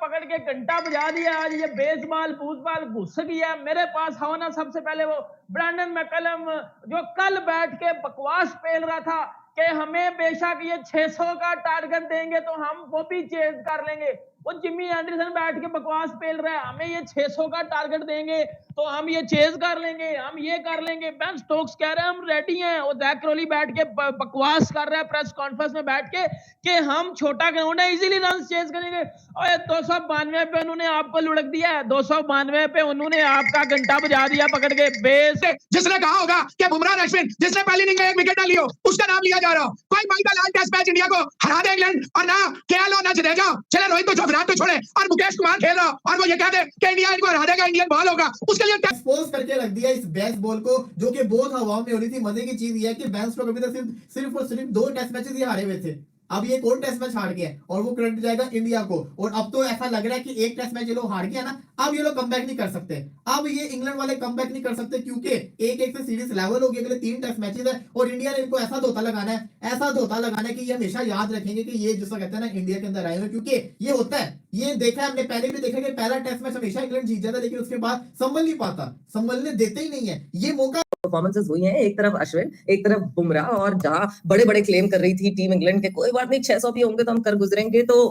पकड़ के घंटा बजा दिया। आज ये बेसबॉल फुटबॉल घुस गया मेरे पास। हो ना, सबसे पहले वो ब्रैंडन मैकलम जो कल बैठ के बकवास पेल रहा था कि हमें बेशक ये 600 का टारगेट देंगे तो हम वो भी चेज कर लेंगे। वो जिमी एंडरसन बैठ के बकवास पेल रहा है, हमें ये 600 का टारगेट देंगे तो हम ये चेज कर लेंगे, हम ये कर लेंगे। बेन स्टोक्स कह रहे हैं हम रेडी हैं। वो ज़ैक क्रोली बैठ के बकवास कर रहा है प्रेस कॉन्फ्रेंस में बैठ के कि हम छोटा ग्राउंड है, इजीली रन चेज करेंगे। और 292 पे उन्होंने आपको लुढ़क दिया है, 292 पे उन्होंने आपका घंटा बजा दिया पकड़ के। बेस जिसने कहा होगा कि बुमराह अश्विन जिसने पहली इनिंग में एक विकेट डाली हो उसका नाम लिया जा रहा हो। कोई माइकल आज टेस्ट मैच इंडिया को हरा दे इंग्लैंड और ना केएल और ना जडेजा, चले रोहित तो विराट तो छोड़े और मुकेश कुमार खेल रहा और वो ये कहते कि इंडिया इनको हरा देगा, इंडियन बॉल होगा। उसके लिए एक्सपोज करके रख दिया इस बेसबॉल को, जो कि बहुत हवाओं में हो रही थी। मजे की चीज ये है कि बेन स्टोक्स अभी तक सिर्फ और सिर्फ 2 टेस्ट मैचेस ही हारे हुए थे। अब ये कौन टेस्ट मैच हार गया और वो करंट जाएगा इंडिया को। और अब तो ऐसा लग रहा है कि एक टेस्ट मैच ये लोग हार गया ना, अब ये लोग कमबैक नहीं कर सकते। अब ये इंग्लैंड वाले कमबैक नहीं कर सकते क्योंकि 1-1 से सीरीज लेवल हो गई। अगले 3 टेस्ट मैचेस है और इंडिया ने इनको ऐसा धोखा लगाना है, ऐसा धोखा लगाना है कि ये हमेशा याद रखेंगे कि ये जिसको कहते हैं ना इंडिया के अंदर आए हुए। क्योंकि ये होता है, ये देखा है हमने पहले भी देखा कि पहला टेस्ट मैच हमेशा इंग्लैंड जीत जाता है लेकिन उसके बाद संभल नहीं पाता, संभलने देते ही नहीं है। ये मौका परफॉर्मेंसेस हुई हैं, एक तरफ अश्विन एक तरफ बुमराह, और जहां बड़े बड़े क्लेम कर रही थी टीम इंग्लैंड के कोई बात नहीं 600 भी होंगे तो हम कर गुजरेंगे, तो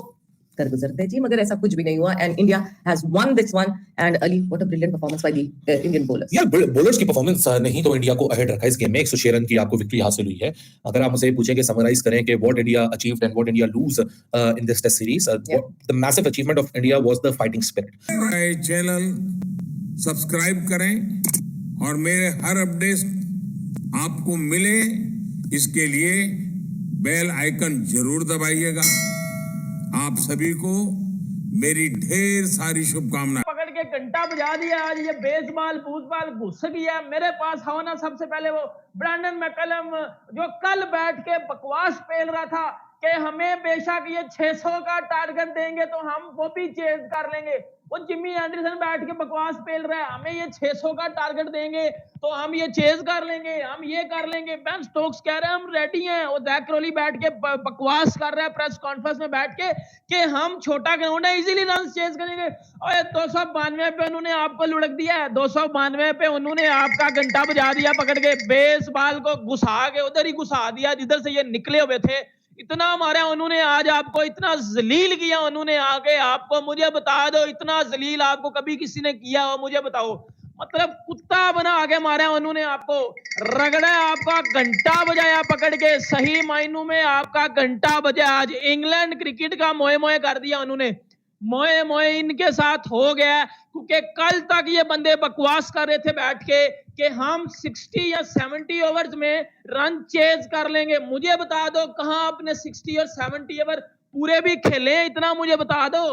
कर गुजरते जी, मगर ऐसा कुछ भी नहीं हुआ and India has one this one. And Ali, what a brilliant performance by the Indian bowlers. यार बॉलर्स की परफॉर्मेंस नहीं तो इंडिया को अहेड रखा इस गेम में। 106 रन की आपको विक्ट्री हासिल हुई है। अगर आप मुझे पूछें कि समराइज करें कि what India achieved and what India lose in this test series, the massive achievement of India was the fighting spirit. Channel subscribe करें और मेरे हर अपडेट आपको मिले, इसके लिए बेल आइकन जरूर दबाइएगा। आप सभी को मेरी ढेर सारी शुभकामनाएं। पकड़ के घंटा बजा दिया। आज ये बेसबॉल फुटबॉल घुस गया मेरे पास। हो ना, सबसे पहले वो ब्रैंडन मैकलम जो कल बैठ के बकवास पेल रहा था कि हमें बेशक ये 600 का टारगेट देंगे तो हम वो भी चेज कर लेंगे। वो जिमी एंडरसन बैठ के बकवास पेल रहा है, हमें ये 600 का टारगेट देंगे तो हम ये चेज कर लेंगे, हम ये कर लेंगे। बेन स्टोक्स कह रहे हैं हम रेडी हैं। वो ज़ैक क्रोली बैठ के बकवास कर रहा है प्रेस कॉन्फ्रेंस में बैठ के कि हम छोटा ग्राउंड है, इजीली रन चेज करेंगे। और 292 पे उन्होंने आपको लुढ़क दिया है, 292 पे उन्होंने आपका घंटा बजा दिया पकड़ के। बेसबॉल को घुसा के उधर ही घुसा दिया जिधर से ये निकले हुए थे। इतना मारा उन्होंने आज आपको, इतना जलील किया उन्होंने आके आपको। मुझे बता दो, इतना जलील आपको कभी किसी ने किया हो मुझे बताओ। मतलब कुत्ता बना आगे मारा उन्होंने आपको, रगड़ा आपका घंटा बजाया पकड़ के। सही मायनों में आपका घंटा बजा। आज इंग्लैंड क्रिकेट का मोए मोए कर दिया उन्होंने। मोए मोए इनके साथ हो गया क्योंकि कल तक ये बंदे बकवास कर रहे थे बैठ के कि हम 60 या 70 ओवर्स में रन चेज कर लेंगे। मुझे बता दो कहां आपने 60 और 70 ओवर पूरे भी खेले हैं, इतना मुझे बता दो।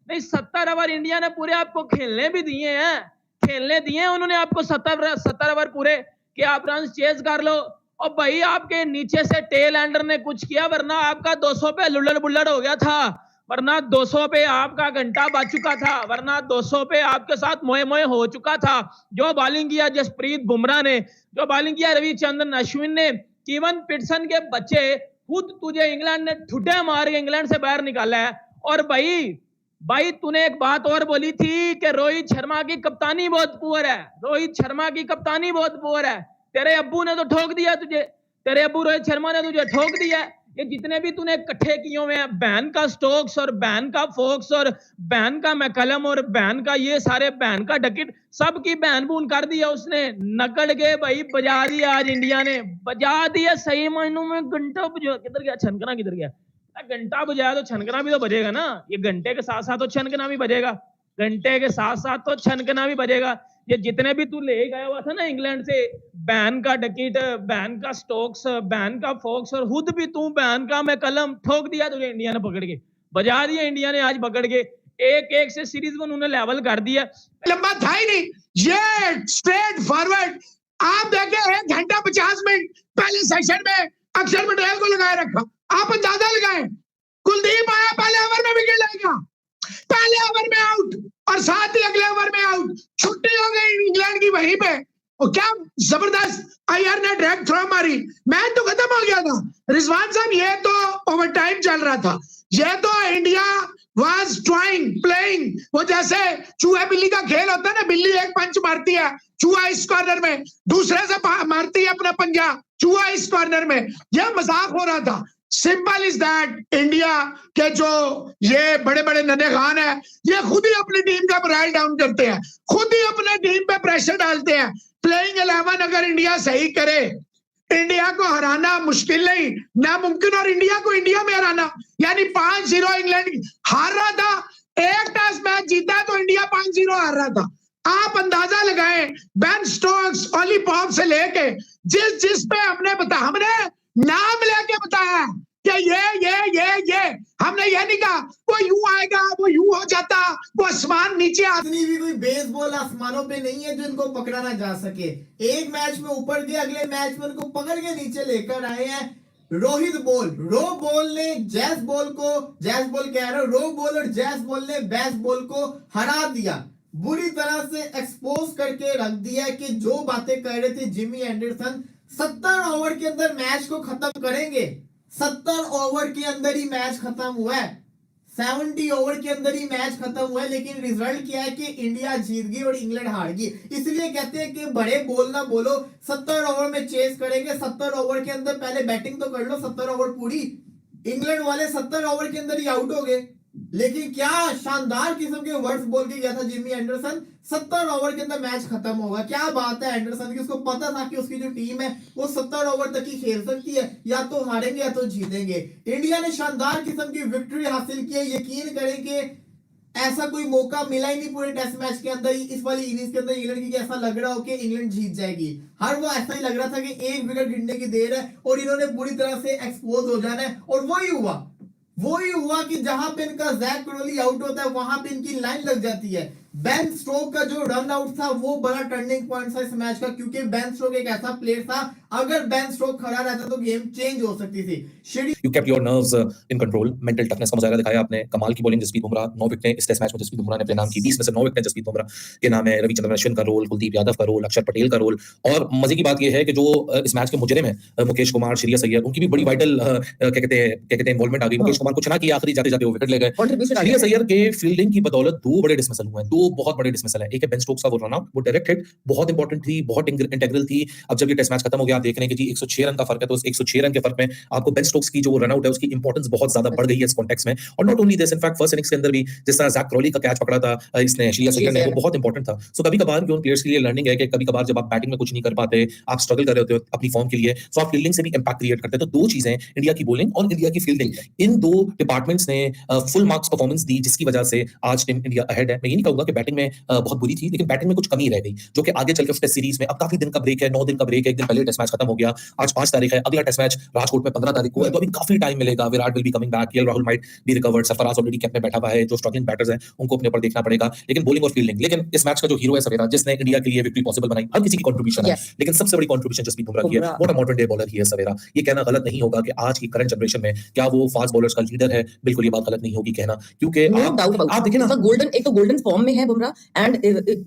नहीं, 70 ओवर इंडिया ने पूरे आपको खेलने भी दिए हैं, खेलने दिए हैं उन्होंने आपको 70 ओवर पूरे कि आप रन चेज कर लो। और भाई आपके नीचे से टेल एंडर ने कुछ किया, वरना आपका 200 पे लुल्लड़ बुल्लड़ हो गया था, वरना 200 पे आपका घंटा बज चुका था, वरना 200 पे आपके साथ मोए मोए हो चुका था। जो बॉलिंग किया जसप्रीत बुमराह ने, जो बॉलिंग किया रविचंद्रन अश्विन ने, कीवन पिटसन के बच्चे, खुद तुझे इंग्लैंड ने ठुड्डे मार के इंग्लैंड से बाहर निकाला है। और भाई तूने एक बात और बोली थी कि रोहित शर्मा की कप्तानी बहुत पुअर है, रोहित शर्मा की कप्तानी बहुत पुअर है। तेरे अब्बू ने तो ठोक दिया तुझे, तेरे अब्बू रोहित शर्मा ने तुझे ठोक दिया। ये जितने भी तूने इकट्ठे किए हुए हैं, बैन का स्टोक्स और बैन का फोक्स और बैन का मैकलम और बैन का ये सारे बैन का डकिट, सबकी बैन बून कर दिया उसने। नकड़ के भाई बजा दिया आज इंडिया ने, बजा दिया सही मायनों में। घंटा बजा, किधर गया छनकना, किधर गया? घंटा बजाया तो छनकना भी तो बजेगा ना। ये घंटे के साथ साथ तो छनकना भी बजेगा, घंटे के साथ साथ तो छनकना भी बजेगा। ये जितने भी तू ले गया हुआ था ना इंग्लैंड से, बैन का डकिट, बैन का स्टोक्स, बैन का फोक्स और खुद भी तू बैन का मैकलम, ठोक दिया तुझे इंडिया ने पकड़ के, बजा दिया इंडिया ने आज पकड़ के। 1-1 से सीरीज में उन्होंने लेवल कर दिया। लंबा था ही नहीं, ये स्ट्रेट फॉरवर्ड। आप देखे 1 घंटा 50 मिनट पहले सेशन में अक्षर पटेल को लगाए रखा। आप अंदाजा लगाए, कुलदीप आया पहले ओवर में विकेट लेगा, पहले ओवर में आउट और साथ ही अगले ओवर में आउट। छुट्टी हो गई इंग्लैंड की वहीं पे। और क्या जबरदस्त अय्यर ने ड्रैग थ्रो मारी, मैच तो खत्म हो गया था। रिजवान साहब ये तो ओवर टाइम चल रहा था, ये तो इंडिया वाज ट्राइंग प्लेइंग, वो जैसे चूहे बिल्ली का खेल होता है ना, बिल्ली एक पंच मारती है, चूहा इस कॉर्नर में दूसरे से मारती है अपना पंजा, चूहा इस कॉर्नर में, यह मजाक हो रहा था। सिंपल इज दैट इंडिया के जो ये बड़े बड़े नन्हे खान है, ये खुद ही अपनी टीम का मोरल डाउन करते हैं, खुद ही अपने टीम पे प्रेशर डालते हैं। प्लेइंग 11 अगर इंडिया सही करे, इंडिया को हराना मुश्किल नहीं, नामुमकिन, और इंडिया को इंडिया में हराना, यानी 5-0 इंग्लैंड हार रहा था, एक टेस्ट मैच जीता तो इंडिया 5-0 हार रहा था। आप अंदाजा लगाएं, बेन स्टोक्स, ओली पॉप से लेके जिस पे हमने नाम लेके बताया कि ये हमने ये नहीं कहा वो यूं आएगा, वो यूं हो जाता, वो आसमान नीचे आ। इतनी भी कोई बेसबॉल आसमानों पे नहीं है जो इनको पकड़ा ना जा सके। एक मैच में ऊपर गए, अगले मैच में उनको पकड़ के नीचे लेकर आए हैं। रोहित बॉल, रो बॉल ने जैस बॉल कह रहा हूं, रो बॉल और जैस बॉल ने बेस बॉल को हरा दिया, बुरी तरह से एक्सपोज करके रख दिया है कि जो बातें कर रहे थे जिमी एंडरसन, 70 ओवर के अंदर मैच को खत्म करेंगे। 70 ओवर के अंदर ही मैच खत्म हुआ है, 70 ओवर के अंदर ही मैच खत्म हुआ है, लेकिन रिजल्ट क्या है कि इंडिया जीत गई और इंग्लैंड हार गई। इसलिए कहते हैं कि बड़े बोल ना बोलो, 70 ओवर में चेस करेंगे, 70 ओवर के अंदर पहले बैटिंग तो कर लो, 70 ओवर पूरी। इंग्लैंड वाले 70 ओवर के अंदर ही आउट हो गए, लेकिन क्या शानदार किस्म के वर्ड्स बोल के गया था जिमी एंडरसन, 70 ओवर के अंदर मैच खत्म होगा। क्या बात है एंडरसन की, उसको पता था कि उसकी जो टीम है वो 70 ओवर तक ही खेल सकती है, या तो हारेंगे या तो जीतेंगे। इंडिया ने शानदार किस्म की विक्ट्री हासिल की है, यकीन करें कि ऐसा कोई मौका मिला ही नहीं पूरे टेस्ट मैच के अंदर, इस वाली इनिंग्स के अंदर इंग्लैंड की, ऐसा लग रहा हो कि इंग्लैंड जीत जाएगी। हर वो ऐसा ही लग रहा था कि एक विकेट गिरने की देर है और इन्होंने पूरी तरह से एक्सपोज हो जाना है, और वही हुआ कि जहां पे इनका जैक क्रॉली आउट होता है वहां पे इनकी लाइन लग जाती है। बेन स्टोक का जो रन आउट था वो बड़ा टर्निंग पॉइंट था इस मैच का, क्योंकि बेन स्टोक एक ऐसा प्लेयर था, अगर बेन स्टोक खड़ा रहता तो गेम चेंज हो सकती थी। You kept your nerves in control, mental toughness का मुजाहरा दिखाया आपने। कमाल की बॉलिंग जसप्रीत बुमराह, 9 विकेटें इस टेस्ट मैच में जसप्रीत बुमराह ने अपने नाम की, 20 में से 9 विकेटें जसप्रीत बुमराह के नाम है। रविचंद्रन अश्विन का रोल, कुलदीप यादव का रोल, अक्षर पटेल का रोल, और मजे की बात यह है कि जो इस मैच के मुजरिम है मुकेश कुमार, श्रेयस अय्यर, उनकी भी बड़ी वाइटल क्या कहते हैं इन्वॉल्वमेंट आ गई। मुकेश कुमार कुछ ना किया, आखिरी जाते जाते वो विकेट ले गए। श्रेयस अय्यर के फील्डिंग की बदौलत 2 बड़े डिसमिसल हुए हैं, 2 बहुत बड़े डिसमिसल है। एक है बेन स्टोक्स का वो रन आउट, वो डायरेक्ट हिट बहुत इंपॉर्टेंट थी, बहुत इंटीग्रल थी। अब जब ये टेस्ट मैच खत्म हो गया, आप देख रहे हैं कि जी 106 रन का फर्क है, तो उस 106 रन के फर्क में आपको बेन स्टोक्स की जो रन आउट है उसकी इंपॉर्टेंस बहुत ज्यादा बढ़ गई है इस कॉन्टेक्स्ट में। और not only this, in fact first innings के अंदर भी जिस तरह जैक क्रॉली का कैच पकड़ा था इसने, श्रेयस अय्यर ने, वो बहुत इंपॉर्टेंट था। सो कभी कभार उन प्लेयर्स के लिए लर्निंग है कि कभी कभार जब आप बैटिंग में कुछ नहीं कर पाते, आप स्ट्रगल कर रहे होते हो अपनी फॉर्म के लिए, सो आप फील्डिंग से भी इंपैक्ट क्रिएट करते हैं। तो 2 चीजें, इंडिया की बॉलिंग और इंडिया की फील्डिंग, इन 2 डिपार्टमेंट्स ने फुल मार्क्स परफॉर्मेंस दी, जिसकी वजह से आज टीम इंडिया अहेड है। मैं ये नहीं कहूंगा कि बैटिंग में बहुत बुरी थी, लेकिन बैटिंग में कुछ कमी रह गई, जो कि आगे चलकर टेस्ट सीरीज में, अब काफी दिन का ब्रेक है, 9 दिन का ब्रेक है, एक दिन पहले टेस्ट मैच खत्म हो गया, आज 5 तारीख है, अगला टेस्ट मैच राजकोट में 15 तारीख को है, तो अभी काफी टाइम मिलेगा। Virat will be coming back, KL Rahul might be recovered, Sarfaraz already camp में बैठा हुआ है, जो स्ट्रगलिंग बैटर्स हैं उनको अपने ऊपर देखना पड़ेगा, लेकिन बॉलिंग और फील्डिंग, लेकिन इस मैच का जो हीरो है सवेरा, जिसने इंडिया के लिए विक्ट्री पॉसिबल बनाई, हर किसी की कंट्रीब्यूशन है, लेकिन सबसे बड़ी कंट्रीब्यूशन जसप्रीत बुमराह की है। What a modern day bowler ही है सवेरा। ये कहना गलत नहीं होगा कि आज की करंट जनरेशन में क्या वो फास्ट बॉलर्स का लीडर है, बिल्कुल ये बात गलत नहीं होगी कहना, क्योंकि आप देखिए ना, गोल्डन, एक तो गोल्डन फॉर्म में है बुमराह, एंड